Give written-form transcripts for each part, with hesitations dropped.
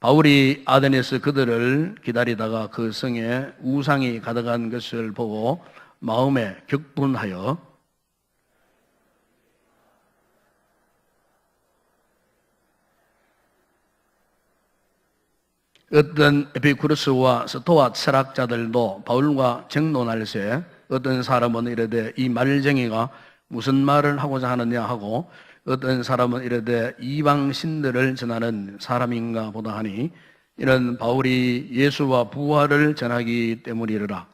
바울이 아데네스 그들을 기다리다가 그 성에 우상이 가득한 것을 보고 마음에 격분하여 어떤 에피쿠르스와 스토아 철학자들도 바울과 정론할세 어떤 사람은 이르되 이 말쟁이가 무슨 말을 하고자 하느냐 하고 어떤 사람은 이르되 이방 신들을 전하는 사람인가 보다 하니 이는 바울이 예수와 부활을 전하기 때문이라.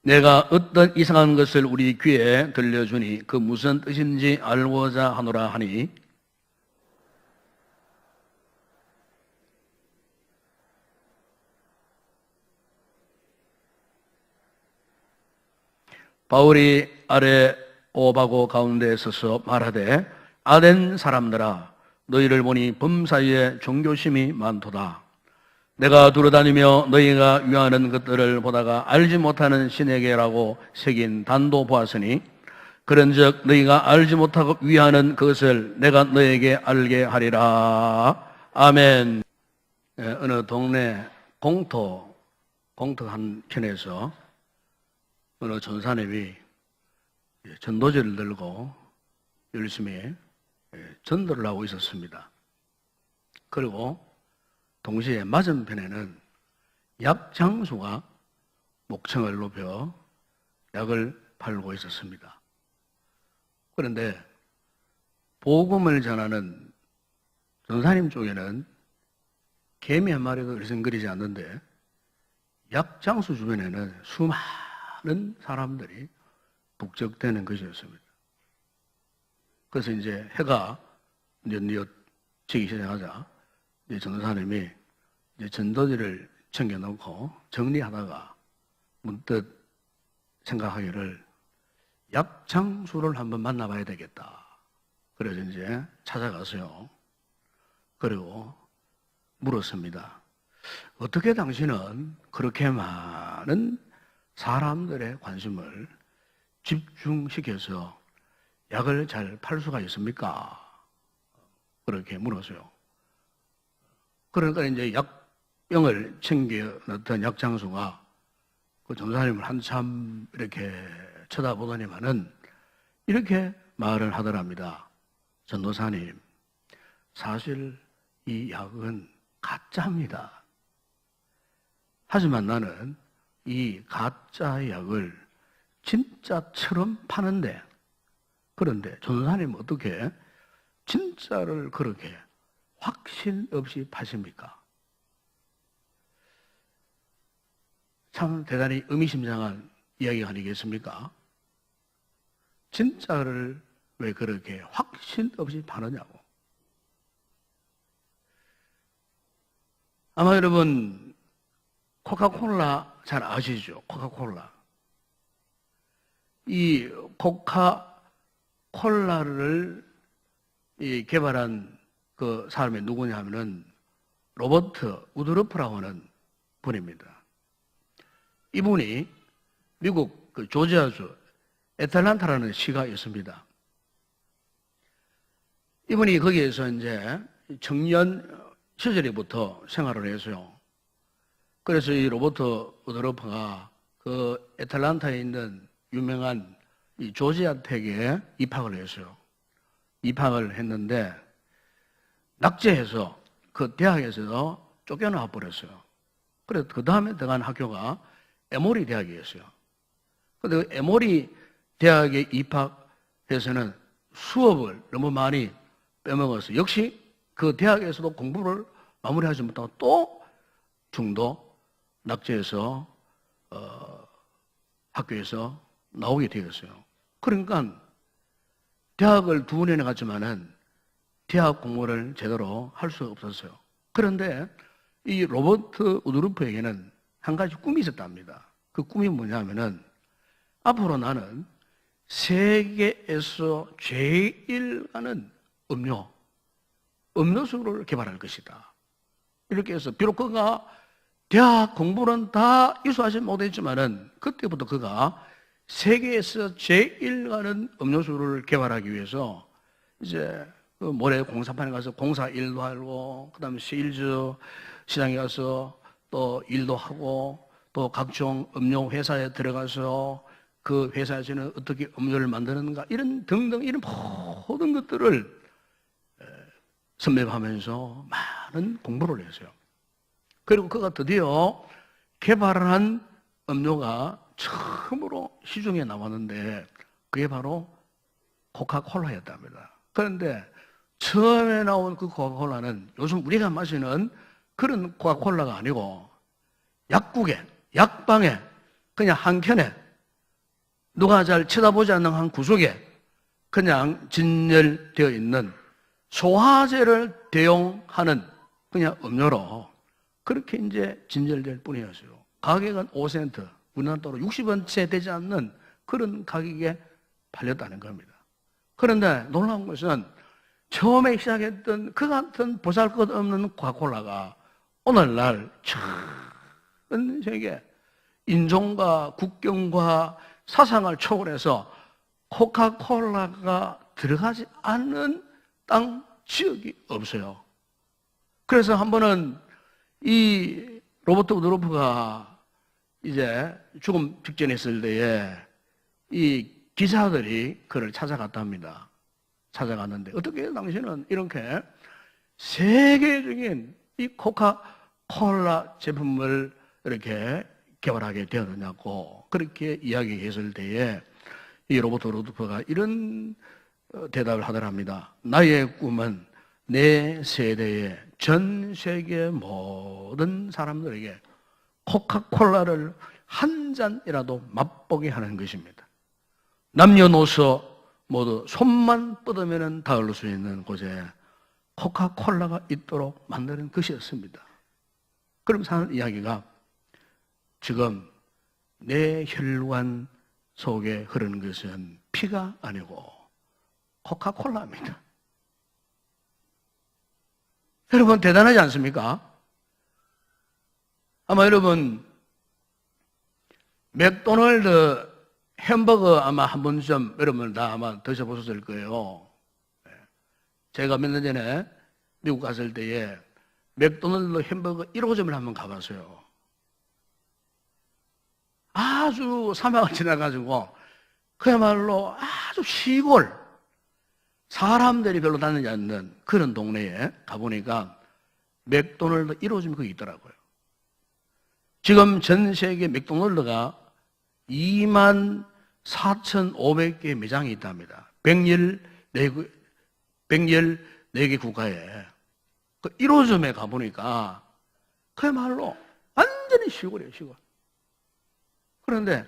내가 어떤 이상한 것을 우리 귀에 들려주니 그 무슨 뜻인지 알고자 하노라 하니 바울이 아레오바고 가운데 서서 말하되 아덴 사람들아 너희를 보니 범사에 종교심이 많도다. 내가 두루다니며 너희가 위하는 것들을 보다가 알지 못하는 신에게라고 새긴 단도 보았으니 그런즉 너희가 알지 못하고 위하는 그것을 내가 너에게 알게 하리라. 아멘. 어느 동네 공터 한 편에서 어느 전사님이 전도지를 들고 열심히 전도를 하고 있었습니다. 그리고 동시에 맞은편에는 약 장수가 목청을 높여 약을 팔고 있었습니다. 그런데 복음을 전하는 전사님 쪽에는 개미 한 마리도 들썩거리지 않는데 약 장수 주변에는 수많은 사람들이 북적대는 것이었습니다. 그래서 이제 해가 이제 뉘어지기 시작하자 이제 전도사님이 이제 전도지를 챙겨놓고 정리하다가 문득 생각하기를 약장수를 한번 만나봐야 되겠다. 그래서 이제 찾아가서요. 그리고 물었습니다. 어떻게 당신은 그렇게 많은 사람들의 관심을 집중시켜서 약을 잘 팔 수가 있습니까? 그렇게 물었어요. 그러니까 이제 약병을 챙겨 넣던 약장수가 그 전도사님을 한참 이렇게 쳐다보더니만은 이렇게 말을 하더랍니다. 전도사님, 사실 이 약은 가짜입니다. 하지만 나는 이 가짜 약을 진짜처럼 파는데, 그런데 전도사님 어떻게 진짜를 그렇게 확신 없이 파십니까? 참 대단히 의미심장한 이야기 아니겠습니까? 진짜를 왜 그렇게 확신 없이 파느냐고. 아마 여러분 코카콜라 잘 아시죠? 코카콜라. 이 코카콜라를 개발한 그 사람이 누구냐 하면은 로버트 우드러프라고 하는 분입니다. 이분이 미국 그 조지아주 애틀란타라는 시가 있습니다. 이분이 거기에서 이제 청년 시절부터 생활을 해서요. 그래서 이 로버트 우드러프가 그 애틀란타에 있는 유명한 이 조지아 텍에 입학을 했어요. 입학을 했는데 낙제해서 그 대학에서 쫓겨나와 버렸어요. 그래서 그 다음에 들어간 학교가 에모리 대학이었어요. 그런데 에모리 대학에 입학해서는 수업을 너무 많이 빼먹어서 역시 그 대학에서도 공부를 마무리하지 못하고 또 중도 낙제해서 학교에서 나오게 되었어요. 그러니까 대학을 2년에 갔지만은 대학 공부를 제대로 할 수 없었어요. 그런데 이 로버트 우드루프에게는 한 가지 꿈이 있었답니다. 그 꿈이 뭐냐면은 앞으로 나는 세계에서 제일 많은 음료수를 개발할 것이다. 이렇게 해서 비록 그가 대학 공부는 다 이수하지 못했지만은 그때부터 그가 세계에서 제일 가는 음료수를 개발하기 위해서 이제 그 모래 공사판에 가서 공사 일도 하고, 그 다음에 세일즈 시장에 가서 또 일도 하고, 또 각종 음료 회사에 들어가서 그 회사에서는 어떻게 음료를 만드는가, 이런 등등 이런 모든 것들을 선매하면서 많은 공부를 했어요. 그리고 그가 드디어 개발한 음료가 처음으로 시중에 나왔는데 그게 바로 코카콜라였답니다. 그런데 처음에 나온 그 코카콜라는 요즘 우리가 마시는 그런 코카콜라가 아니고 약국에, 약방에, 그냥 한 켠에 누가 잘 쳐다보지 않는 한 구석에 그냥 진열되어 있는 소화제를 대용하는 그냥 음료로 그렇게 이제 진열될 뿐이었어요. 가격은 5센트, 우리나라 돈으로 60원째 되지 않는 그런 가격에 팔렸다는 겁니다. 그런데 놀라운 것은 처음에 시작했던 그 같은 보잘것없는 코카콜라가 오늘날 전 세계 인종과 국경과 사상을 초월해서 코카콜라가 들어가지 않는 땅 지역이 없어요. 그래서 한 번은 이 로버트 우드루프가 이제 죽음 직전에 있을 때에 이 기자들이 그를 찾아갔답니다. 찾아갔는데 어떻게 당신은 이렇게 세계적인 이 코카콜라 제품을 이렇게 개발하게 되었느냐고 그렇게 이야기했을 때에 이 로버트 우드루프가 이런 대답을 하더랍니다. 나의 꿈은 내 세대의 전 세계 모든 사람들에게 코카콜라를 한 잔이라도 맛보게 하는 것입니다. 남녀노소 모두 손만 뻗으면 다 흘릴 수 있는 곳에 코카콜라가 있도록 만드는 것이었습니다. 그러면서 하는 이야기가 지금 내 혈관 속에 흐르는 것은 피가 아니고 코카콜라입니다. 여러분 대단하지 않습니까? 아마 여러분 맥도날드 햄버거 아마 한 번쯤 여러분 다 아마 드셔보셨을 거예요. 제가 몇 년 전에 미국 갔을 때에 맥도날드 햄버거 1호점을 한번 가봤어요. 아주 사막을 지나가지고 그야말로 아주 시골 사람들이 별로 다니지 않는 그런 동네에 가보니까 맥도날드 1호점이 거기 있더라고요. 지금 전 세계 맥도날드가 24,500개 매장이 있답니다. 114개 국가에. 그 1호점에 가보니까 그야말로 완전히 시골이에요, 시골. 그런데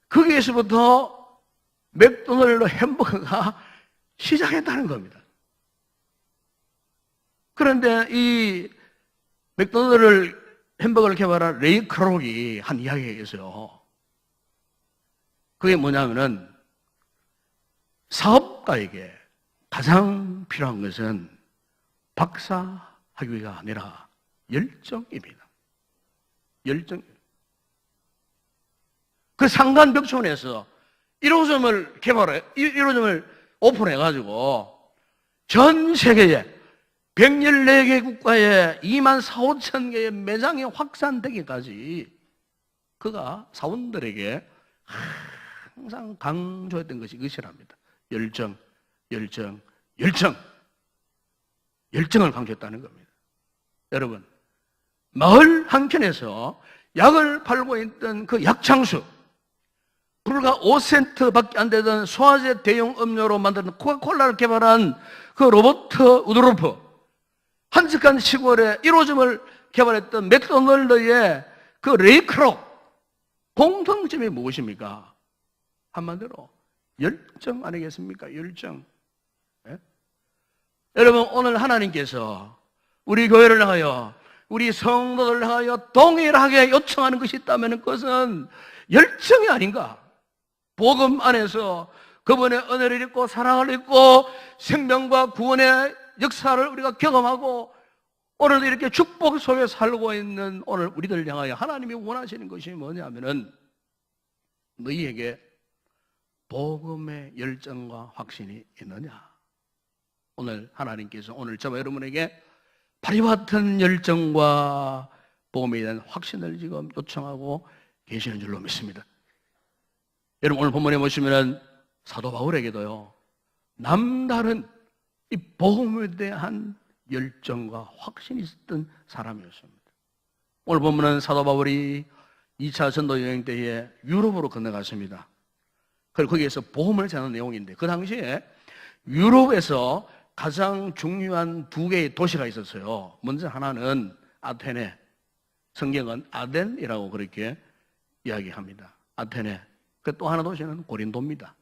거기에서부터 맥도날드 햄버거가 시작했다는 겁니다. 그런데 이 맥도날드 햄버거를 개발한 레이 크록이 한 이야기가 있어요. 그게 뭐냐면은 사업가에게 가장 필요한 것은 박사 학위가 아니라 열정입니다. 열정. 그 상간벽촌에서 1호점을 개발해, 1호점을 오픈해가지고 전 세계에 114개 국가에 24,5천 개의 매장이 확산되기까지 그가 사원들에게 항상 강조했던 것이 이것이랍니다. 열정, 열정, 열정. 열정을 강조했다는 겁니다. 여러분, 마을 한켠에서 약을 팔고 있던 그 약창수, 불과 5센트밖에 안 되던 소화제 대용 음료로 만든 코카콜라를 개발한 그 로버트 우드루프, 한적한 시골에 1호점을 개발했던 맥도날드의 그 레이 크록, 공통점이 무엇입니까? 한마디로 열정 아니겠습니까? 열정. 예? 여러분, 오늘 하나님께서 우리 교회를 향하여, 우리 성도들을 향하여 동일하게 요청하는 것이 있다면 그것은 열정이 아닌가? 복음 안에서 그분의 은혜를 입고 사랑을 입고 생명과 구원의 역사를 우리가 경험하고 오늘도 이렇게 축복 속에 살고 있는 오늘 우리들을 향하여 하나님이 원하시는 것이 뭐냐면은 너희에게 복음의 열정과 확신이 있느냐? 오늘 하나님께서 오늘 저와 여러분에게 바위와 같은 열정과 복음에 대한 확신을 지금 요청하고 계시는 줄로 믿습니다. 여러분 오늘 본문에 보시면 사도 바울에게도요 남다른 이 복음에 대한 열정과 확신이 있었던 사람이었습니다. 오늘 본문은 사도 바울이 2차 전도 여행 때에 유럽으로 건너갔습니다. 그리고 거기에서 복음을 전하는 내용인데 그 당시에 유럽에서 가장 중요한 두 개의 도시가 있었어요. 먼저 하나는 아테네, 성경은 아덴이라고 그렇게 이야기합니다. 아테네. 그 또 하나 도시는 고린도입니다.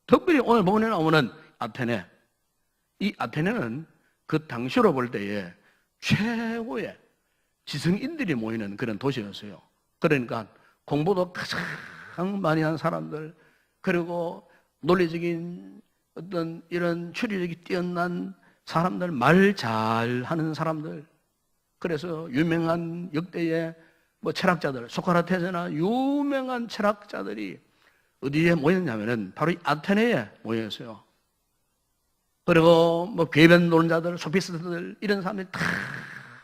특별히 오늘 본문에 나오는 아테네. 이 아테네는 그 당시로 볼 때에 최고의 지성인들이 모이는 그런 도시였어요. 그러니까 공부도 가장 많이 한 사람들, 그리고 논리적인 어떤 이런 추리력이 뛰어난 사람들, 말 잘하는 사람들, 그래서 유명한 역대의 뭐 철학자들, 소크라테스나 유명한 철학자들이 어디에 모였냐면은 바로 이 아테네에 모였어요. 그리고 뭐 궤변론자들, 소피스트들 이런 사람들이 다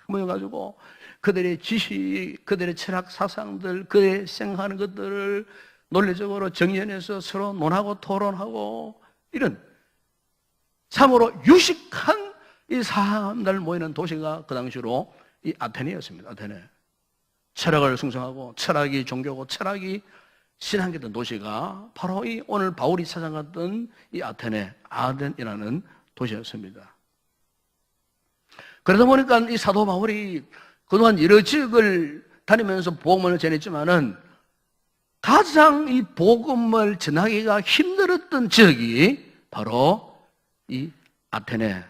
모여가지고 그들의 지식, 그들의 철학 사상들, 그들의 생각하는 것들을 논리적으로 정연해서 서로 논하고 토론하고 이런 참으로 유식한 이 사람들 모이는 도시가 그 당시로 이 아테네였습니다. 아테네. 철학을 숭상하고 철학이 종교고 철학이 신앙이던 도시가 바로 이 오늘 바울이 찾아갔던 이 아테네, 아덴이라는 도시였습니다. 그러다 보니까 이 사도 바울이 그동안 여러 지역을 다니면서 복음을 전했지만은 가장 이 복음을 전하기가 힘들었던 지역이 바로 이 아테네,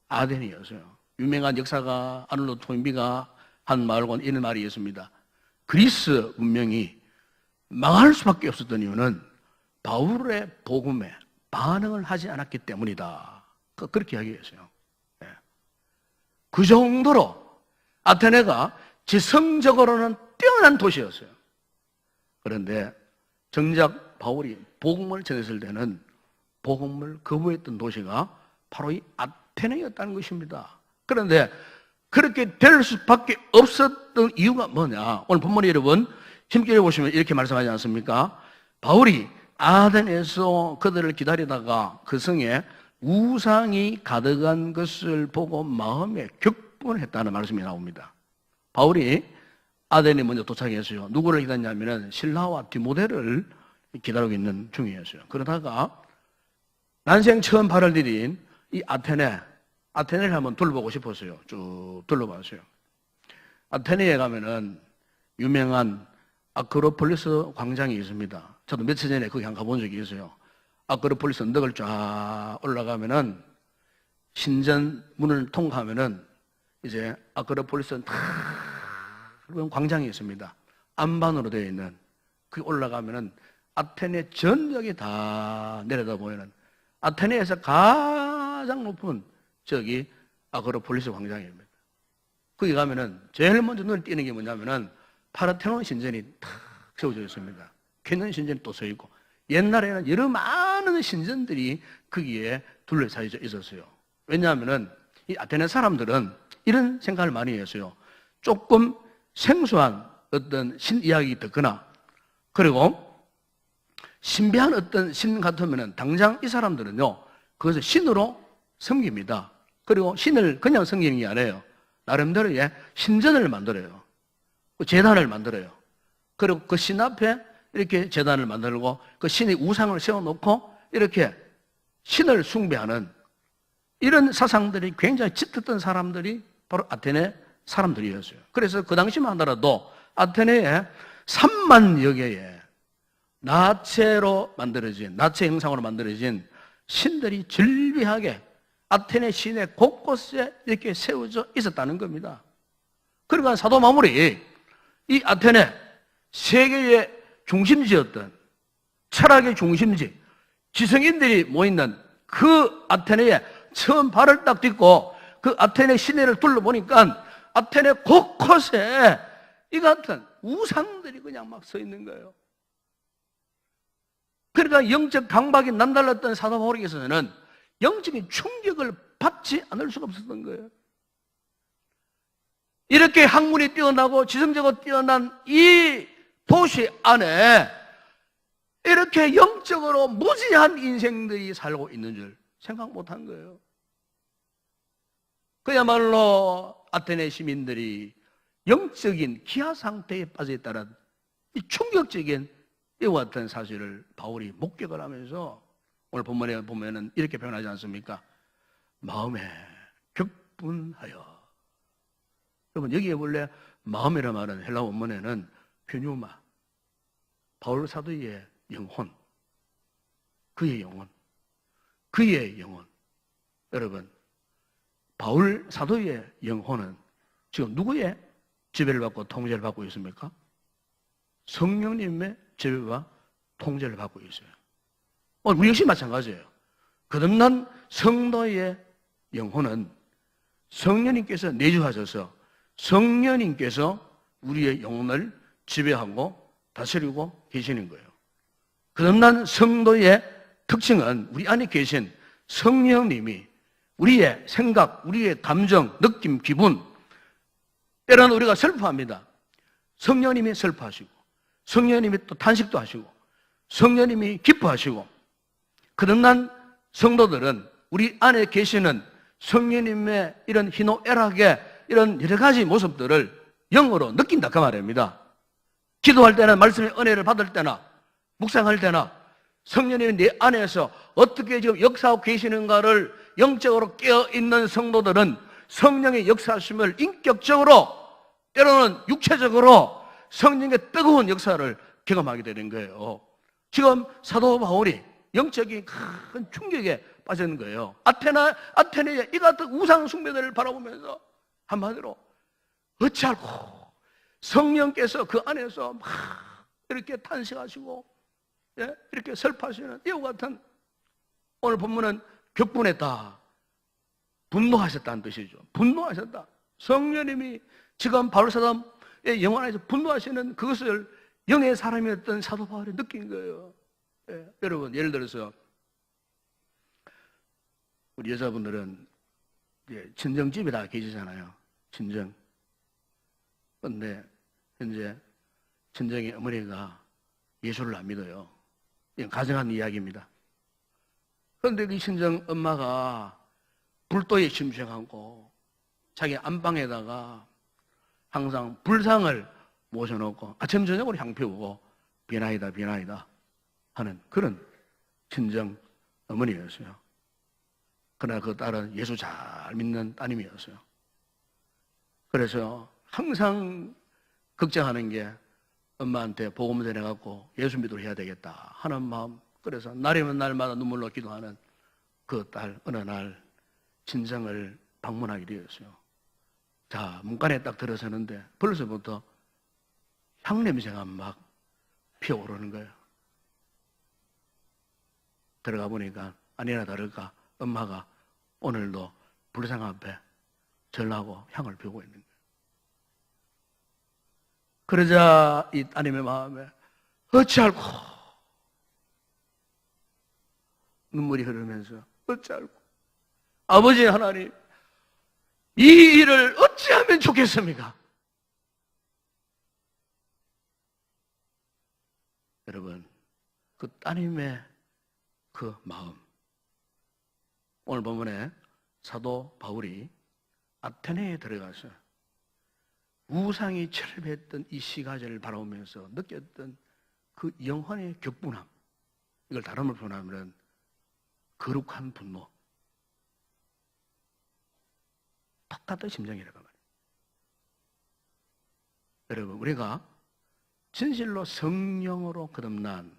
아덴이었어요. 유명한 역사가 아놀드 토인비가 한 말과 이런 말이 있습니다. 그리스 문명이 망할 수밖에 없었던 이유는 바울의 복음에 반응을 하지 않았기 때문이다. 그렇게 이야기했어요. 그 정도로 아테네가 지성적으로는 뛰어난 도시였어요. 그런데 정작 바울이 복음을 전했을 때는 복음을 거부했던 도시가 바로 이 아테네였다는 것입니다. 그런데 그렇게 될 수밖에 없었던 이유가 뭐냐? 오늘 본문에 여러분 힘께 보시면 이렇게 말씀하지 않습니까? 바울이 아덴에서 그들을 기다리다가 그 성에 우상이 가득한 것을 보고 마음에 격분했다는 말씀이 나옵니다. 바울이 아덴에 먼저 도착했어요. 누구를 기다렸냐면 실라와 디모데를 기다리고 있는 중이었어요. 그러다가 난생 처음 발을 디딘 이 아테네를 한번 둘러보고 싶었어요. 쭉 둘러봤어요. 아테네에 가면은 유명한 아크로폴리스 광장이 있습니다. 저도 며칠 전에 거기 한번 가본 적이 있어요. 아크로폴리스 언덕을 쫙 올라가면은 신전 문을 통과하면은 이제 아크로폴리스 그런 광장이 있습니다. 안반으로 되어 있는 그 올라가면은 아테네 전역이 다 내려다 보이는 아테네에서 가장 높은 저기 아크로폴리스 광장입니다. 거기 가면은 제일 먼저 눈에 띄는 게 뭐냐면은 파르테논 신전이 탁 세워져 있습니다. 캐논 신전이 또 서 있고 옛날에는 여러 많은 신전들이 거기에 둘러싸여 있었어요. 왜냐하면은 이 아테네 사람들은 이런 생각을 많이 했어요. 조금 생소한 어떤 신 이야기 듣거나 그리고 신비한 어떤 신 같으면은 당장 이 사람들은요 그것을 신으로 섬깁니다. 그리고 신을 그냥 섬기는 게 아니에요. 나름대로의 신전을 만들어요. 제단을 만들어요. 그리고 그 신 앞에 이렇게 제단을 만들고 그 신의 우상을 세워놓고 이렇게 신을 숭배하는 이런 사상들이 굉장히 짙었던 사람들이 바로 아테네 사람들이었어요. 그래서 그 당시만 하더라도 아테네에 3만여 개의 나체로 만들어진, 나체 형상으로 만들어진 신들이 즐비하게 아테네 시내 곳곳에 이렇게 세워져 있었다는 겁니다. 그러니까 사도 바울이 이 아테네 세계의 중심지였던 철학의 중심지, 지성인들이 모이는 그 아테네에 처음 발을 딱 딛고 그 아테네 시내를 둘러보니까 아테네 곳곳에 이 같은 우상들이 그냥 막 서 있는 거예요. 그러니까 영적 강박이 남달랐던 사도 바울에게서는 영적인 충격을 받지 않을 수가 없었던 거예요. 이렇게 학문이 뛰어나고 지성적으로 뛰어난 이 도시 안에 이렇게 영적으로 무지한 인생들이 살고 있는 줄 생각 못한 거예요. 그야말로 아테네 시민들이 영적인 기아 상태에 빠져 있다는 이 충격적인 이와 같은 사실을 바울이 목격을 하면서 오늘 본문에 보면은 이렇게 표현하지 않습니까? 마음에 격분하여. 여러분, 여기에 원래 마음이라 말은 헬라 원문에는 퓨뉴마, 바울 사도의 영혼, 그의 영혼, 그의 영혼. 여러분, 바울 사도의 영혼은 지금 누구의 지배를 받고 통제를 받고 있습니까? 성령님의 지배와 통제를 받고 있어요. 우리 역시 마찬가지예요. 거듭난 성도의 영혼은 성령님께서 내주하셔서 성령님께서 우리의 영혼을 지배하고 다스리고 계시는 거예요. 거듭난 성도의 특징은 우리 안에 계신 성령님이 우리의 생각, 우리의 감정, 느낌, 기분, 때로는 우리가 슬퍼합니다. 성령님이 슬퍼하시고 성령님이 또 탄식도 하시고 성령님이 기뻐하시고 거듭난 성도들은 우리 안에 계시는 성령님의 이런 희노애락의 이런 여러 가지 모습들을 영으로 느낀다 그 말입니다. 기도할 때나 말씀의 은혜를 받을 때나 묵상할 때나 성령님이 내 안에서 어떻게 지금 역사하고 계시는가를 영적으로 깨어있는 성도들은 성령의 역사하심을 인격적으로 때로는 육체적으로 성령의 뜨거운 역사를 경험하게 되는 거예요. 지금 사도 바울이 영적인 큰 충격에 빠진 거예요. 아테네의 이 같은 우상 숭배들을 바라보면서 한마디로 어찌할꼬 성령께서 그 안에서 막 이렇게 탄식하시고 이렇게 슬퍼하시는 이와 같은 오늘 본문은 격분했다. 분노하셨다는 뜻이죠. 분노하셨다. 성령님이 지금 바울 사도의 영혼 안에서 분노하시는 그것을 영의 사람이었던 사도 바울이 느낀 거예요. 여러분, 예를 들어서 우리 여자분들은 친정집에 다 계시잖아요. 친정. 그런데 현재 친정의 어머니가 예수를 안 믿어요. 이건 가정한 이야기입니다. 그런데 그 친정 엄마가 불도에 심취하고 자기 안방에다가 항상 불상을 모셔놓고 아침 저녁으로 향 피우고 비나이다 비나이다 하는 그런 친정 어머니였어요. 그러나 그 딸은 예수 잘 믿는 따님이었어요. 그래서 항상 걱정하는 게 엄마한테 복음 전해갖고 예수 믿도록 해야 되겠다 하는 마음. 그래서 날이면 날마다 눈물로 기도하는 그 딸 어느 날 친정을 방문하게 되었어요. 자, 문간에 딱 들어서는데 벌써부터 향냄새가 막 피어오르는 거예요. 들어가 보니까 아니나 다를까 엄마가 오늘도 불상 앞에 절하고 향을 피우고 있는 거예요. 그러자 이 따님의 마음에 어찌할꼬 눈물이 흐르면서 어찌할꼬 아버지 하나님 이 일을 어찌하면 좋겠습니까? 여러분, 그 따님의 그 마음, 오늘 본문에 사도 바울이 아테네에 들어가서 우상이 철폐했던 이 시가제를 바라보면서 느꼈던 그 영혼의 격분함, 이걸 다름을 표현하면 거룩한 분노, 똑같은 심정이라고 말이에요. 여러분, 우리가 진실로 성령으로 거듭난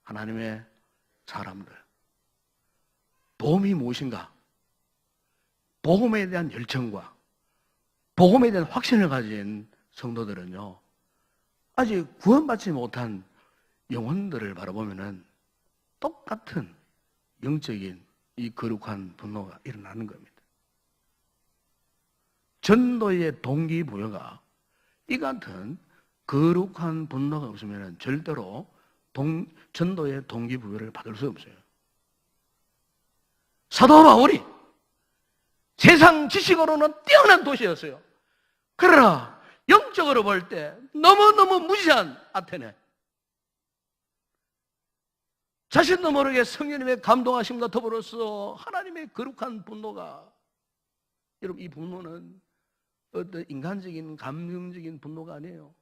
하나님의 사람들, 복음이 무엇인가? 복음에 대한 열정과 복음에 대한 확신을 가진 성도들은요, 아직 구원받지 못한 영혼들을 바라보면은 똑같은 영적인 이 거룩한 분노가 일어나는 겁니다. 전도의 동기부여가 이 같은 거룩한 분노가 없으면 절대로 전도의 동기부여를 받을 수 없어요. 사도 바울이 세상 지식으로는 뛰어난 도시였어요. 그러나 영적으로 볼 때 너무너무 무시한 아테네, 자신도 모르게 성령님의 감동하심과 더불어서 하나님의 거룩한 분노가, 여러분 이 분노는 어떤 인간적인 감정적인 분노가 아니에요.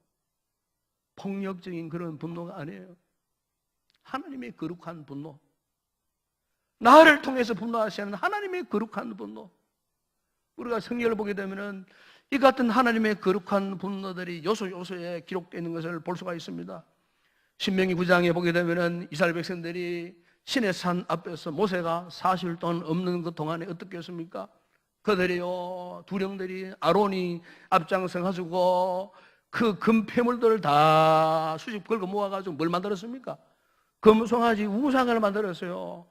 폭력적인 그런 분노가 아니에요. 하나님의 거룩한 분노, 나를 통해서 분노하시는 하나님의 거룩한 분노. 우리가 성경을 보게 되면은 이 같은 하나님의 거룩한 분노들이 요소요소에 기록되어 있는 것을 볼 수가 있습니다. 신명기 9장에 보게 되면은 이스라엘 백성들이 신의 산 앞에서 모세가 40일 동안 없는 그 동안에 어떻게 했습니까? 그들이요, 두령들이 아론이 앞장서 가지고 그 금폐물들을 다 수십 걸고 모아가지고 뭘 만들었습니까? 금송아지 우상을 만들었어요.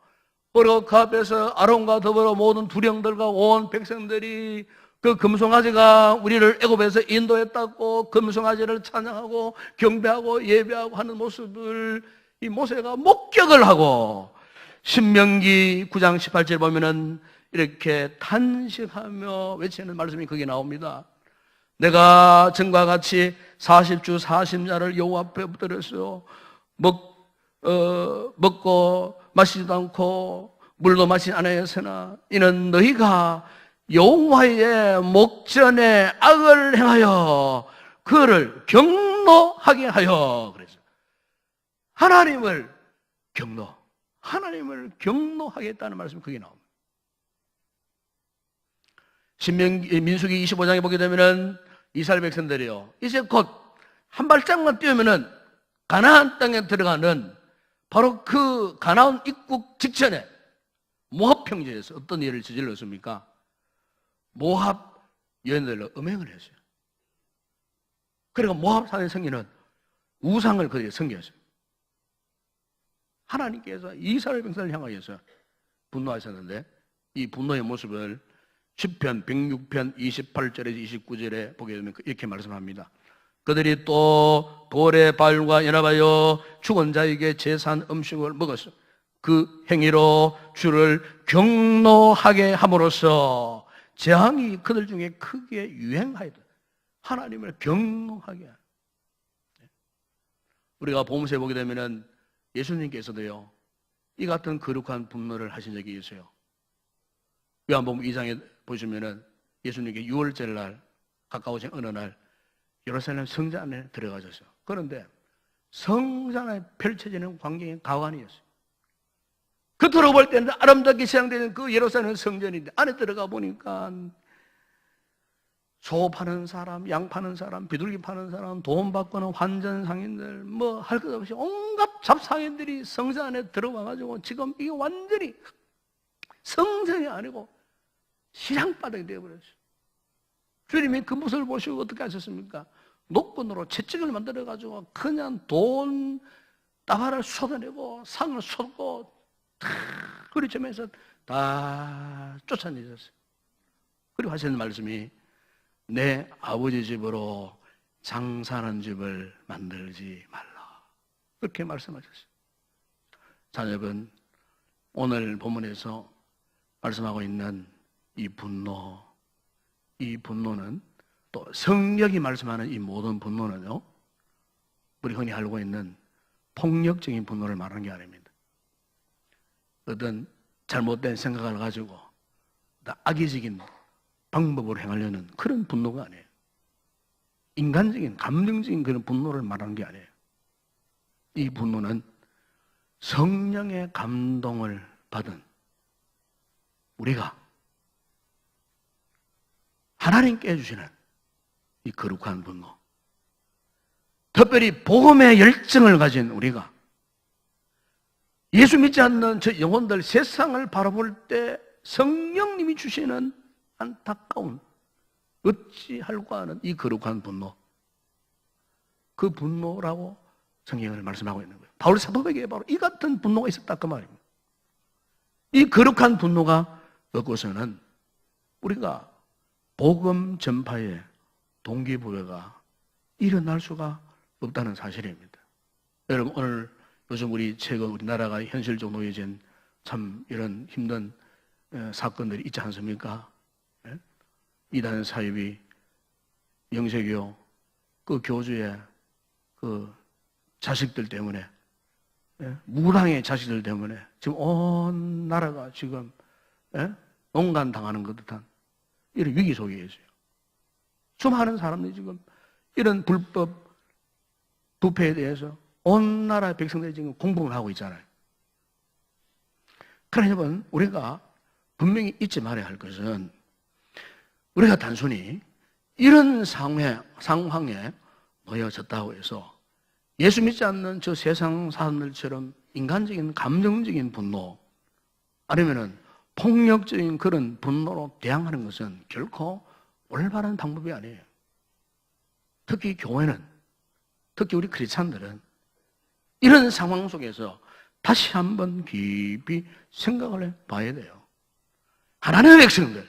그리고 그 앞에서 아론과 더불어 모든 두령들과 온 백성들이 그 금송아지가 우리를 애굽에서 인도했다고 금송아지를 찬양하고 경배하고 예배하고 하는 모습을 이 모세가 목격을 하고, 신명기 9장 18절 보면은 이렇게 탄식하며 외치는 말씀이 거기에 나옵니다. 내가 전과 같이 40주 40야를 여호와 앞에 엎드렸어요. 먹고 마시지도 않고 물도 마시지 않았으나 이는 너희가 여호와의 목전에 악을 행하여 그를 경노하게 하여. 그래서 하나님을 경노하게 했다는 말씀이 거기 나옵니다. 민수기 25장에 보게 되면은 이스라엘 백성들이요, 이제 곧 한 발짝만 뛰면은 가나안 땅에 들어가는 바로 그 가나안 입국 직전에 모압 평지에서 어떤 일을 저질렀습니까? 모압 여인들로 음행을 했어요. 그리고 모압 산의 성인은 우상을 그들이 섬겼어요. 하나님께서 이스라엘 백성을 향하여서 분노하셨는데, 이 분노의 모습을 시편 106편 28절에서 29절에 보게 되면 이렇게 말씀합니다. 그들이 또 돌의 발과 연합하여 죽은 자에게 제산 음식을 먹었어. 그 행위로 주를 경노하게 함으로써 재앙이 그들 중에 크게 유행하였다. 하나님을 경노하게 하는. 우리가 보험서에 보게 되면은 예수님께서도요, 이 같은 거룩한 분노를 하신 적이 있어요. 요한복음 2장에 보시면은 예수님께 6월절 날, 가까워진 어느 날 예루살렘 성전 안에 들어가셨어요. 그런데 성전 안에 펼쳐지는 광경이 가관이었어요. 겉으로 볼 때는 아름답게 시장되는 그 예루살렘 성전인데 안에 들어가 보니까 소 파는 사람, 양 파는 사람, 비둘기 파는 사람, 돈 받고는 환전 상인들, 뭐 할 것 없이 온갖 잡상인들이 성전 안에 들어와가지고 지금 이게 완전히 성전이 아니고 시장바닥이 되어버렸어요. 주님이 그 모습을 보시고 어떻게 하셨습니까? 녹분으로 채찍을 만들어가지고 그냥 돈 다발을 쏟아내고 상을 쏟고 다 그리치면서 다 쫓아내셨어요. 그리고 하시는 말씀이 내 아버지 집으로 장사하는 집을 만들지 말라. 그렇게 말씀하셨어요. 자녀분, 오늘 본문에서 말씀하고 있는 이 분노는 또 성경이 말씀하는 이 모든 분노는요, 우리 흔히 알고 있는 폭력적인 분노를 말하는 게 아닙니다. 어떤 잘못된 생각을 가지고 악의적인 방법으로 행하려는 그런 분노가 아니에요. 인간적인 감정적인 그런 분노를 말하는 게 아니에요. 이 분노는 성령의 감동을 받은 우리가 하나님께 주시는 이 거룩한 분노, 특별히 복음의 열정을 가진 우리가 예수 믿지 않는 저 영혼들, 세상을 바라볼 때 성령님이 주시는 안타까운, 어찌할까 하는 이 거룩한 분노, 그 분노라고 성경을 말씀하고 있는 거예요. 바울 사도에게 바로 이 같은 분노가 있었다 그 말입니다. 이 거룩한 분노가 없고서는 우리가 복음 전파의 동기부여가 일어날 수가 없다는 사실입니다. 여러분, 오늘 요즘 우리 최근 우리나라가 현실적으로 놓여진 참 이런 힘든 사건들이 있지 않습니까? 예? 이단 사입이 영세교 그 교주의 그 자식들 때문에, 예? 무당의 자식들 때문에 지금 온 나라가 지금 농간당하는 것 듯한 이런 위기 속에 있어요. 수많은 사람들이 지금 이런 불법 부패에 대해서 온 나라 백성들이 지금 공분을 하고 있잖아요. 그러나 여러분, 우리가 분명히 잊지 말아야 할 것은 우리가 단순히 이런 상황에 놓여졌다고 해서 예수 믿지 않는 저 세상 사람들처럼 인간적인 감정적인 분노 아니면은 폭력적인 그런 분노로 대항하는 것은 결코 올바른 방법이 아니에요. 특히 교회는, 특히 우리 크리스찬들은 이런 상황 속에서 다시 한번 깊이 생각을 해봐야 돼요. 하나님의 백성들,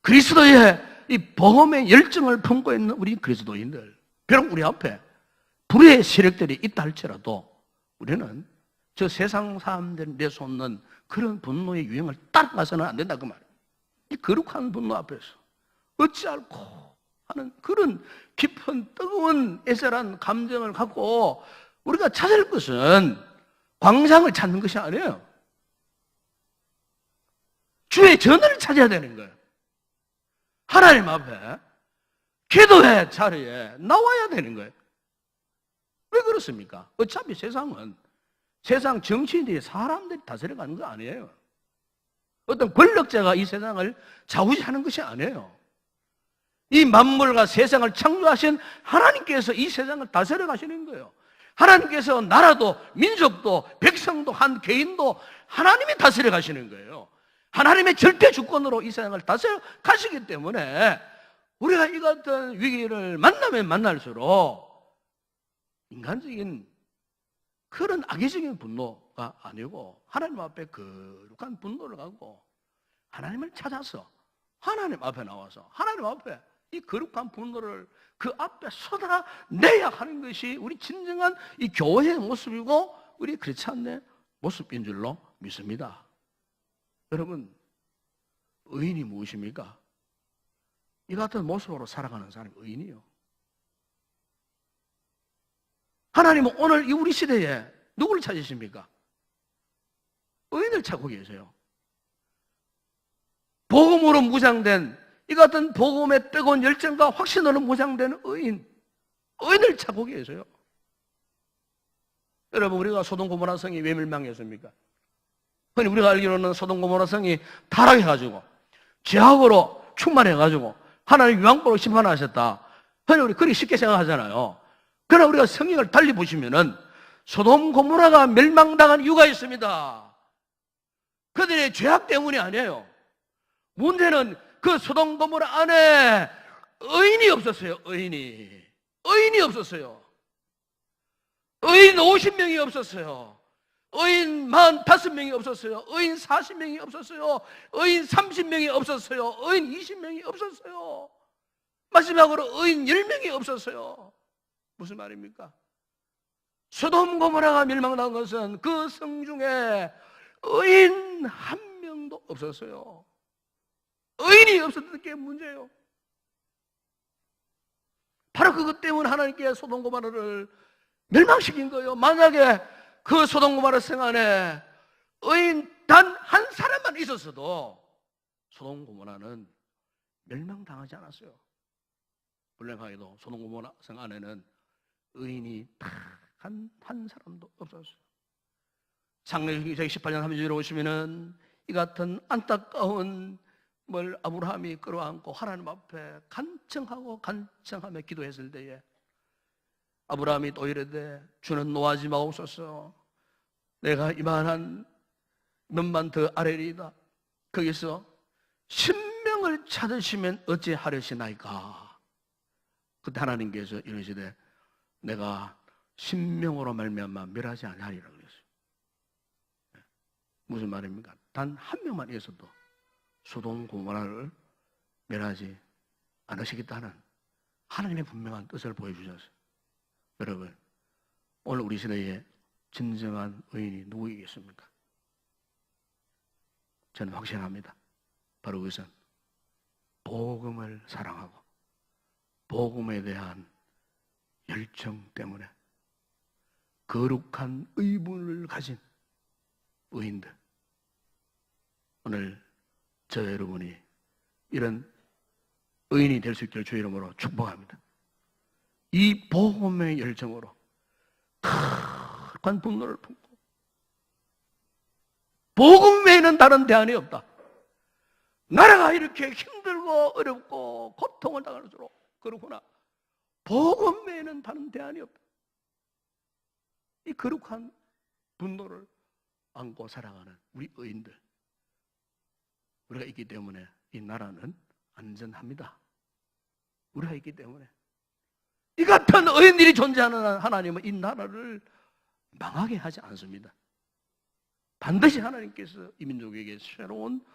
그리스도의 이 복음의 열정을 품고 있는 우리 그리스도인들, 비록 우리 앞에 불의 세력들이 있다 할지라도 우리는 저 세상 사람들이 내쏟는 그런 분노의 유행을 따라가서는 안 된다 그 말이에요. 이 거룩한 분노 앞에서 어찌할꼬 하는 그런 깊은 뜨거운 애절한 감정을 갖고 우리가 찾을 것은 광장을 찾는 것이 아니에요. 주의 전을 찾아야 되는 거예요. 하나님 앞에 기도의 자리에 나와야 되는 거예요. 왜 그렇습니까? 어차피 세상은 세상 정치인들이 사람들이 다스려가는 거 아니에요. 어떤 권력자가 이 세상을 좌우지하는 것이 아니에요. 이 만물과 세상을 창조하신 하나님께서 이 세상을 다스려 가시는 거예요. 하나님께서 나라도 민족도 백성도 한 개인도 하나님이 다스려 가시는 거예요. 하나님의 절대 주권으로 이 세상을 다스려 가시기 때문에 우리가 이 같은 위기를 만나면 만날수록 인간적인 그런 악의적인 분노가 아니고 하나님 앞에 거룩한 분노를 갖고 하나님을 찾아서 하나님 앞에 나와서 하나님 앞에 이 거룩한 분노를 그 앞에 쏟아내야 하는 것이 우리 진정한 이 교회의 모습이고 우리 크리스찬의 모습인 줄로 믿습니다. 여러분, 의인이 무엇입니까? 이 같은 모습으로 살아가는 사람이 의인이요. 하나님은 오늘 이 우리 시대에 누구를 찾으십니까? 의인을 찾고 계세요. 복음으로 무장된 이 같은 복음의 뜨거운 열정과 확신으로 무장된 의인을 찾고 계세요. 여러분, 우리가 소돔 고모라 성이 왜 멸망했습니까? 흔히 우리가 알기로는 소돔 고모라 성이 타락해가지고 죄악으로 충만해가지고 하나님 유황불로 심판하셨다. 흔히 우리 그리 쉽게 생각하잖아요. 그러나 우리가 성경을 달리 보시면은 소돔 고모라가 멸망당한 이유가 있습니다. 그들의 죄악 때문이 아니에요. 문제는 그 소돔 고모라 안에 의인이 없었어요. 의인이 없었어요. 의인 50명이 없었어요. 의인 45명이 없었어요. 의인 40명이 없었어요. 의인 30명이 없었어요. 의인 20명이 없었어요. 마지막으로 의인 10명이 없었어요. 무슨 말입니까? 소돔 고모라가 멸망한 것은 그 성 중에 의인 한 명도 없었어요. 의인이 없었던 게 문제예요. 바로 그것 때문에 하나님께 소돔 고모라를 멸망시킨 거예요. 만약에 그 소돔 고모라 성 안에 의인 단 한 사람만 있었어도 소돔 고모라는 멸망당하지 않았어요. 불행하게도 소돔 고모라 성 안에는 의인이 단 한 사람도 없었어요. 창세기 18년 30절에 오시면은 이 같은 안타까운 아브라함이 끌어안고 하나님 앞에 간청하며 기도했을 때에 아브라함이 또 이르되 주는 노하지 마옵소서. 내가 이만한 몇만 더 아래리이다. 거기서 신명을 찾으시면 어찌하려시나이까. 그때 하나님께서 이러시되 내가 신명으로 말미암아 멸하지 아니하리라 그랬어요. 무슨 말입니까? 단 한 명만 있어도 소돔 고모라를 멸하지 않으시겠다는 하나님의 분명한 뜻을 보여주셨어요. 여러분, 오늘 우리 시대에 진정한 의인이 누구이겠습니까? 저는 확신합니다. 바로 그것은 복음을 사랑하고 복음에 대한 열정 때문에 거룩한 의문을 가진 의인들, 오늘 저 여러분이 이런 의인이 될 수 있기를 주의 이름으로 축복합니다. 이 복음의 열정으로 큰 분노를 품고 복음 외에는 다른 대안이 없다. 나라가 이렇게 힘들고 어렵고 고통을 당할수록 그렇구나. 복음 외에는 다른 대안이 없다. 이 거룩한 분노를 안고 살아가는 우리 의인들, 우리가 있기 때문에 이 나라는 안전합니다. 우리가 있기 때문에 이 같은 의인들이 존재하는 하나님은 이 나라를 망하게 하지 않습니다. 반드시 하나님께서 이 민족에게 새로운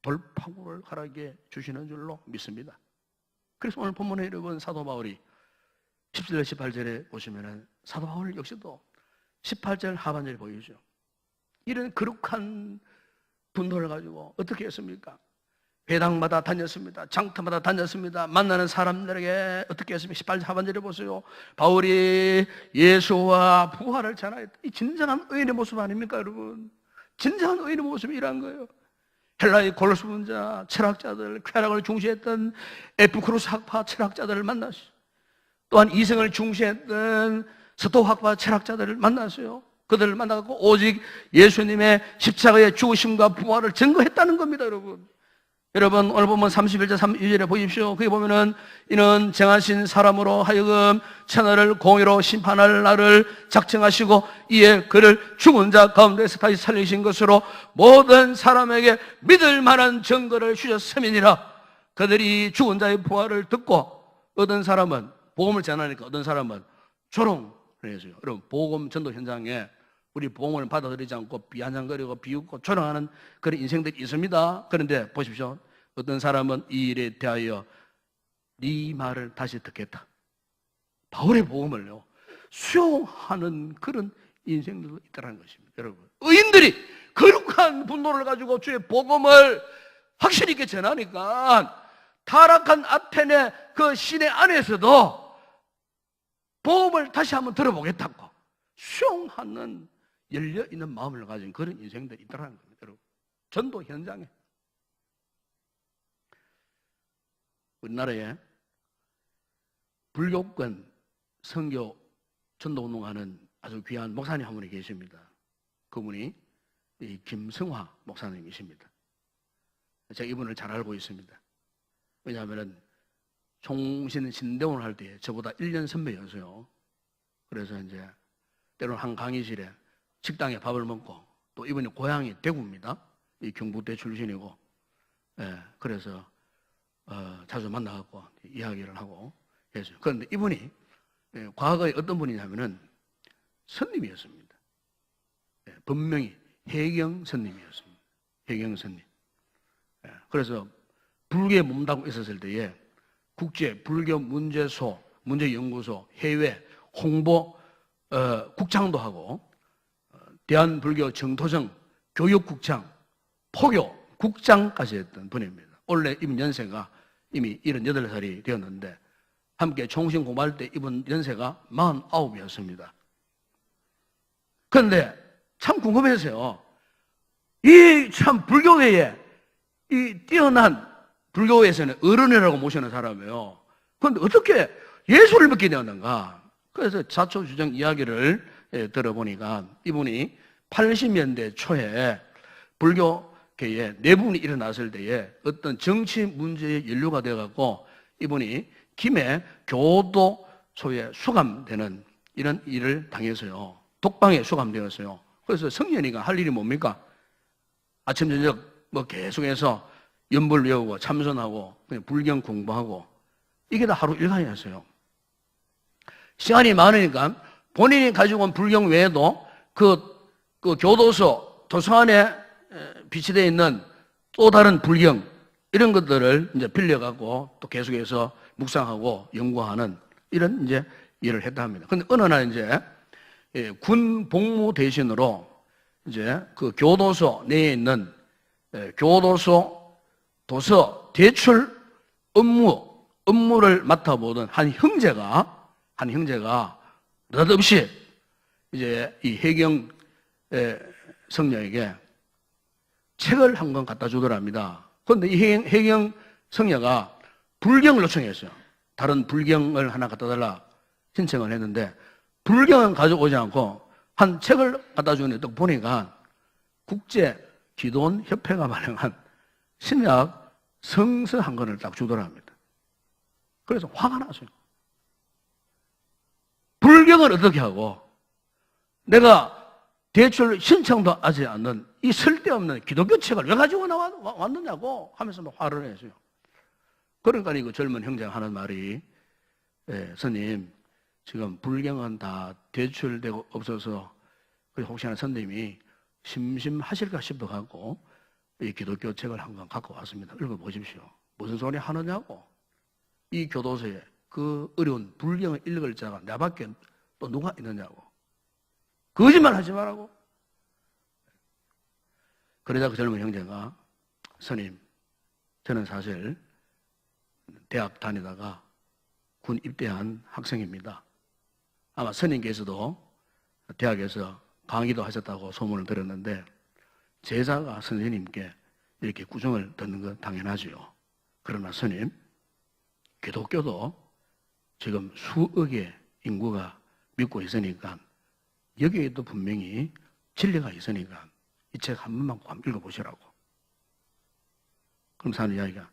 돌파구를 허락해 주시는 줄로 믿습니다. 그래서 오늘 본문에 여러분 사도 바울이 17절 18절에 보시면 사도 바울 역시도 18절 하반절에 보이죠. 이런 거룩한 분노를 가지고 어떻게 했습니까? 회당마다 다녔습니다. 장터마다 다녔습니다. 만나는 사람들에게 어떻게 했습니까? 18절 하반절에 보세요. 바울이 예수와 부활을 전하였다. 이 진정한 의인의 모습 아닙니까, 여러분? 진정한 의인의 모습이 이러한 거예요. 헬라의 골로스 분자, 철학자들, 쾌락을 중시했던 에피쿠로스 학파 철학자들을 만났어요. 또한 이성을 중시했던 스토학파 철학자들을 만났어요. 그들을 만나고 오직 예수님의 십자가의 죽으심과 부활을 증거했다는 겁니다, 여러분. 여러분 오늘 보면 31절 32절에 보십시오. 거기 보면은 이는 정하신 사람으로 하여금 천하를 공의로 심판할 날을 작정하시고 이에 그를 죽은 자 가운데서 다시 살리신 것으로 모든 사람에게 믿을 만한 증거를 주셨음이니라. 그들이 죽은 자의 부활을 듣고 어떤 사람은 복음을 전하니까 어떤 사람은 조롱을 했어요. 여러분 복음 전도 현장에 우리 복음을 받아들이지 않고 비아냥거리고 비웃고 조롱하는 그런 인생들이 있습니다. 그런데 보십시오. 어떤 사람은 이 일에 대하여 네 말을 다시 듣겠다. 바울의 복음을요 수용하는 그런 인생들도 있다는 것입니다. 여러분 의인들이 거룩한 분노를 가지고 주의 복음을 확실히 있게 전하니까 타락한 아테네 그 시내 안에서도 복음을 다시 한번 들어보겠다고 수용하는 열려있는 마음을 가진 그런 인생들이 있다는 겁니다. 여러분 전도 현장에 우리나라에 불교권 선교 전도운동하는 아주 귀한 목사님 한 분이 계십니다. 그분이 이 김성화 목사님이십니다. 제가 이분을 잘 알고 있습니다. 왜냐하면 총신 신대원을 할 때 저보다 1년 선배였어요. 그래서 이제 때로는 한 강의실에 식당에 밥을 먹고 또 이분이 고향이 대구입니다. 이 경북대 출신이고, 그래서 자주 만나갖고 이야기를 하고 했어요. 그런데 이분이 과거에 어떤 분이냐면은 선님이었습니다. 본명이 해경 선님이었습니다. 해경 선님. 그래서 불교에 몸담고 있었을 때에 국제 불교 문제연구소 해외 홍보 국장도 하고 대한불교 정토정 교육국장 포교 국장까지 했던 분입니다. 원래 이분 연세가 이미 78살이 되었는데 함께 총신 공부할 때 이분 연세가 49이었습니다. 그런데 참 궁금해서요. 이 참 불교계에 이 뛰어난 불교에서는 어른이라고 모시는 사람이에요. 그런데 어떻게 예수를 믿게 되었는가? 그래서 자초주정 이야기를 들어보니까 이분이 80년대 초에 불교계에 내분이 일어났을 때에 어떤 정치 문제에 연루가 되어갖고 이분이 김해 교도소에 수감되는 이런 일을 당해서요. 독방에 수감되었어요. 그래서 성년이가 할 일이 뭡니까? 아침 저녁 뭐 계속해서 연불 외우고 참선하고 그냥 불경 공부하고 이게 다 하루 일과였어요. 시간이 많으니까 본인이 가지고 온 불경 외에도 그 교도소 도서관에 비치되어 있는 또 다른 불경 이런 것들을 이제 빌려갖고 또 계속해서 묵상하고 연구하는 이런 이제 일을 했다 합니다. 근데 어느 날 이제 군 복무 대신으로 이제 그 교도소 내에 있는 교도소 도서 대출 업무를 맡아보던 한 형제가 느닷없이 이제 이 해경 성녀에게 책을 한 권 갖다 주더랍니다. 그런데 이 해경 성녀가 불경을 요청했어요. 다른 불경을 하나 갖다 달라 신청을 했는데 불경은 가져오지 않고 한 책을 갖다 주는데 또 보니까 국제 기도원 협회가 발행한 신약 성서 한 권을 딱 주더랍니다. 그래서 화가 났어요. 불경을 어떻게 하고 내가 대출 신청도 하지 않는 이 쓸데없는 기독교 책을 왜 가지고 왔느냐고 하면서 막 화를 냈어요. 그러니까 이거 젊은 형제가 하는 말이 스님 지금 불경은 다 대출되고 없어서 혹시나 스님이 심심하실까 싶어갖고 이 기독교 책을 한 권 갖고 왔습니다. 읽어보십시오. 무슨 소리 하느냐고. 이 교도소에 그 어려운 불경을 읽을 자가 나밖에 또 누가 있느냐고. 거짓말 하지 말라고. 그러자 그 젊은 형제가 스님 저는 사실 대학 다니다가 군 입대한 학생입니다. 아마 스님께서도 대학에서 강의도 하셨다고 소문을 들었는데 제자가 선생님께 이렇게 구정을 듣는 건 당연하지요. 그러나 스님 기독교도 지금 수억의 인구가 믿고 있으니까 여기에도 분명히 진리가 있으니까 이 책 한 번만 읽어보시라고. 그럼 사는 이야기가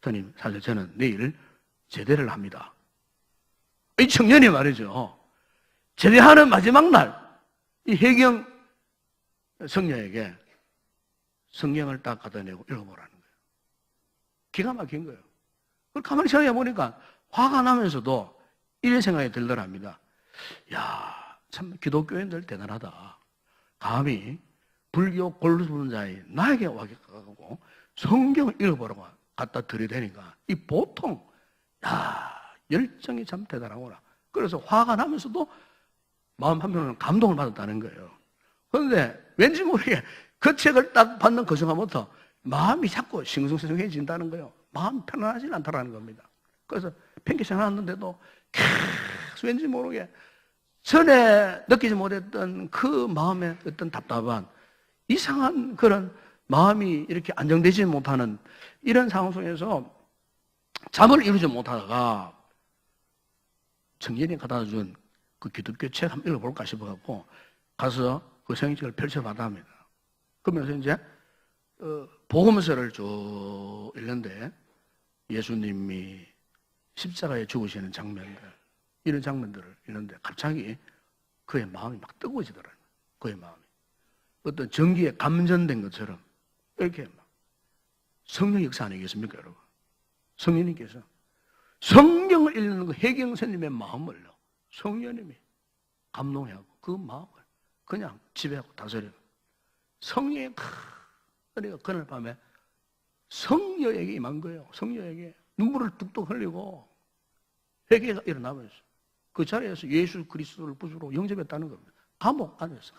스님 사실 저는 내일 제대를 합니다. 이 청년이 말이죠. 제대하는 마지막 날 이 해경 성녀에게 성경을 딱 갖다 내고 읽어보라는 거예요. 기가 막힌 거예요. 그걸 가만히 생각해 보니까 화가 나면서도 이런 생각이 들더랍니다. 야, 참 기독교인들 대단하다. 감히 불교 골수분자의 나에게 와가지고 성경을 읽어보라고 갖다 들이대니까 이 보통 열정이 참 대단하구나. 그래서 화가 나면서도 마음 한편으로는 감동을 받았다는 거예요. 그런데 왠지 모르게 그 책을 딱 받는 그 순간부터 마음이 자꾸 싱숭생숭해진다는 거예요. 마음 편안하지 않다라는 겁니다. 그래서 팽개쳐 놨는데도 계속 왠지 모르게 전에 느끼지 못했던 그 마음의 어떤 답답한 이상한 그런 마음이 이렇게 안정되지 못하는 이런 상황 속에서 잠을 이루지 못하다가 청년이 갖다 준 그 기독교 책 한번 읽어볼까 싶어갖고 가서 그 성경책을 펼쳐봤다 합니다. 그러면서 이제 복음서를 쭉 읽는데 예수님이 십자가에 죽으시는 장면들 이런 장면들을 읽는데 갑자기 그의 마음이 막 뜨거워지더라고요. 그의 마음이 어떤 전기에 감전된 것처럼 이렇게 막 성령 역사 아니겠습니까, 여러분? 성령님께서 성경을 읽는 그 해경 스님의 마음을요, 성령님이 감동해하고 그 마음을 그냥 지배하고 다스리는 성령의 큰 은혜가 그날 밤에 성녀에게 임한 거예요. 성녀에게 눈물을 뚝뚝 흘리고 회개가 일어나면서 그 자리에서 예수 그리스도를 부수로 영접했다는 겁니다. 감옥 안에서.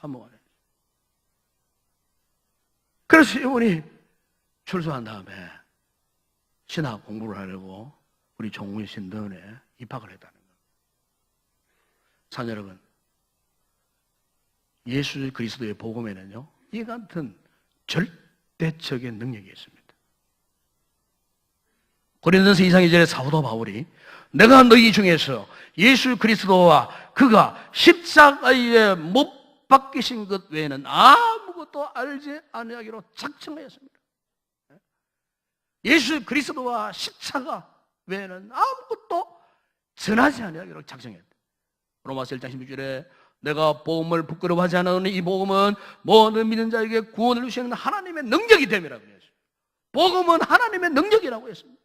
그래서 이분이 출소한 다음에 신학 공부를 하려고 우리 종우의 신대원에 입학을 했다는 겁니다. 자녀 여러분, 예수 그리스도의 복음에는요, 이 같은 절대적인 능력이 있습니다. 고린도전서 2장 2절에 사도 바울이 내가 너희 중에서 예수 그리스도와 그가 십자가에 못 박히신 것 외에는 아무것도 알지 아니하기로 작정하였습니다. 예수 그리스도와 십자가 외에는 아무것도 전하지 아니하기로 작정했다. 로마서 1장 16절에 내가 복음을 부끄러워하지 않으니 이 복음은 모든 믿는 자에게 구원을 주시는 하나님의 능력이 됨이라고 했어요. 복음은 하나님의 능력이라고 했습니다.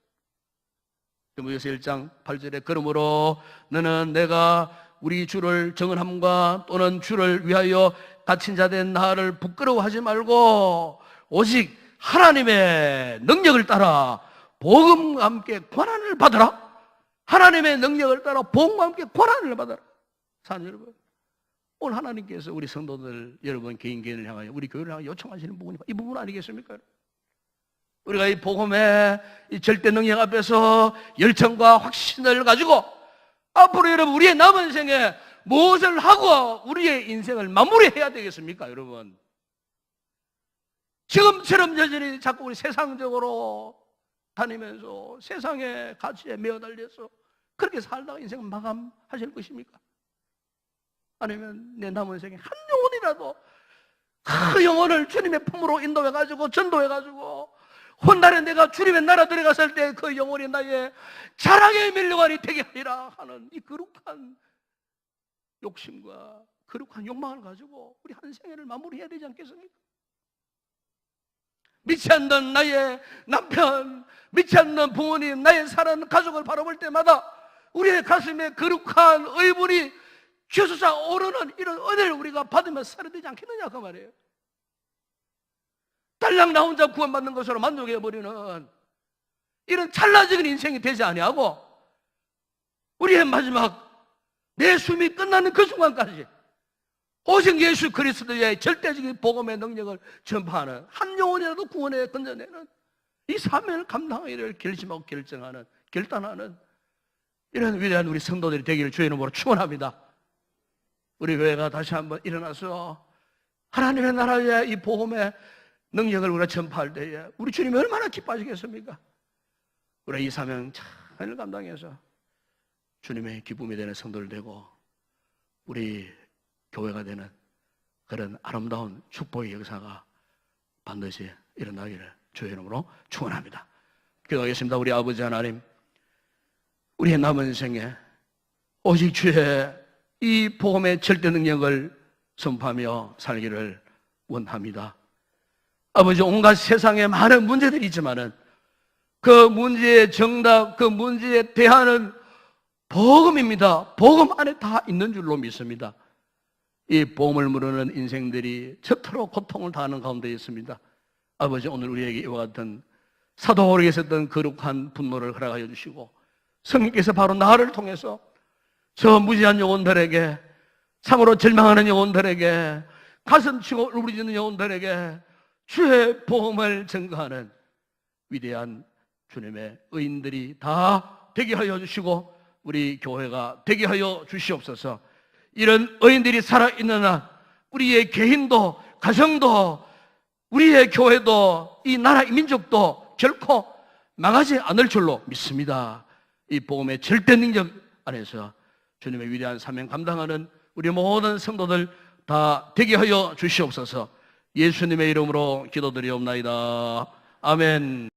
디모데후서 1장 8절에 그러므로 너는 내가 우리 주를 정언함과 또는 주를 위하여 갇힌 자 된 나를 부끄러워하지 말고 오직 하나님의 능력을 따라 복음과 함께 권한을 받으라. 하나님의 능력을 따라 복음과 함께 권한을 받아라. 사는 여러분, 오늘 하나님께서 우리 성도들 여러분 개인을 향하여 우리 교회를 향하여 요청하시는 부분이 이 부분 아니겠습니까? 우리가 이 복음의 이 절대 능력 앞에서 열정과 확신을 가지고 앞으로 여러분 우리의 남은 생에 무엇을 하고 우리의 인생을 마무리해야 되겠습니까, 여러분? 지금처럼 여전히 자꾸 우리 세상적으로 다니면서 세상의 가치에 매어달려서 그렇게 살다가 인생을 마감하실 것입니까? 아니면 내 남은 생에 한 영혼이라도 그 영혼을 주님의 품으로 인도해가지고 전도해가지고 훗날에 내가 주님의 나라 들어갔을 때 그 영혼이 나의 자랑의 밀려관이 되게 하리라 하는 이 거룩한 욕심과 거룩한 욕망을 가지고 우리 한 생애를 마무리해야 되지 않겠습니까? 믿지 않는 나의 남편, 믿지 않는 부모님, 나의 사랑하는 가족을 바라볼 때마다 우리의 가슴에 거룩한 의분이 쥐어서 오르는 이런 은혜를 우리가 받으며 살아야 되지 않겠느냐 그 말이에요. 딸랑 나 혼자 구원받는 것으로 만족해버리는 이런 찰나적인 인생이 되지 아니하고 우리의 마지막 내 숨이 끝나는 그 순간까지 오직 예수 그리스도의 절대적인 복음의 능력을 전파하는 한 영혼이라도 구원에 건져내는 이 사명을 감당하기를 결심하고 결정하는 결단하는 이런 위대한 우리 성도들이 되기를 주의 이름으로 축원합니다. 우리 교회가 다시 한번 일어나서 하나님의 나라의 이 복음의 능력을 우리가 전파할 때에 우리 주님이 얼마나 기뻐하시겠습니까? 우리 이 사명 잘 감당해서 주님의 기쁨이 되는 성도들 되고 우리 교회가 되는 그런 아름다운 축복의 역사가 반드시 일어나기를 주의 이름으로 축원합니다. 기도하겠습니다. 우리 아버지 하나님, 우리의 남은 생에 오직 주의 이 복음의 절대 능력을 선포하며 살기를 원합니다. 아버지, 온갖 세상에 많은 문제들이 있지만은 그 문제의 정답, 그 문제에 대하는 복음입니다. 복음 안에 다 있는 줄로 믿습니다. 이 복음을 모르는 인생들이 저토록 고통을 당하는 가운데 있습니다. 아버지, 오늘 우리에게 이와 같은 사도 바울에게 있었던 거룩한 분노를 허락하여 주시고 성령께서 바로 나를 통해서 저 무지한 영혼들에게, 상으로 절망하는 영혼들에게, 가슴치고 울부짖는 영혼들에게 주의 복음을 증거하는 위대한 주님의 의인들이 다 되게 하여 주시고 우리 교회가 되게 하여 주시옵소서. 이런 의인들이 살아있는 한 우리의 개인도 가정도 우리의 교회도 이 나라 이 민족도 결코 망하지 않을 줄로 믿습니다. 이 복음의 절대 능력 안에서 주님의 위대한 사명 감당하는 우리 모든 성도들 다 되게 하여 주시옵소서. 예수님의 이름으로 기도드리옵나이다. 아멘.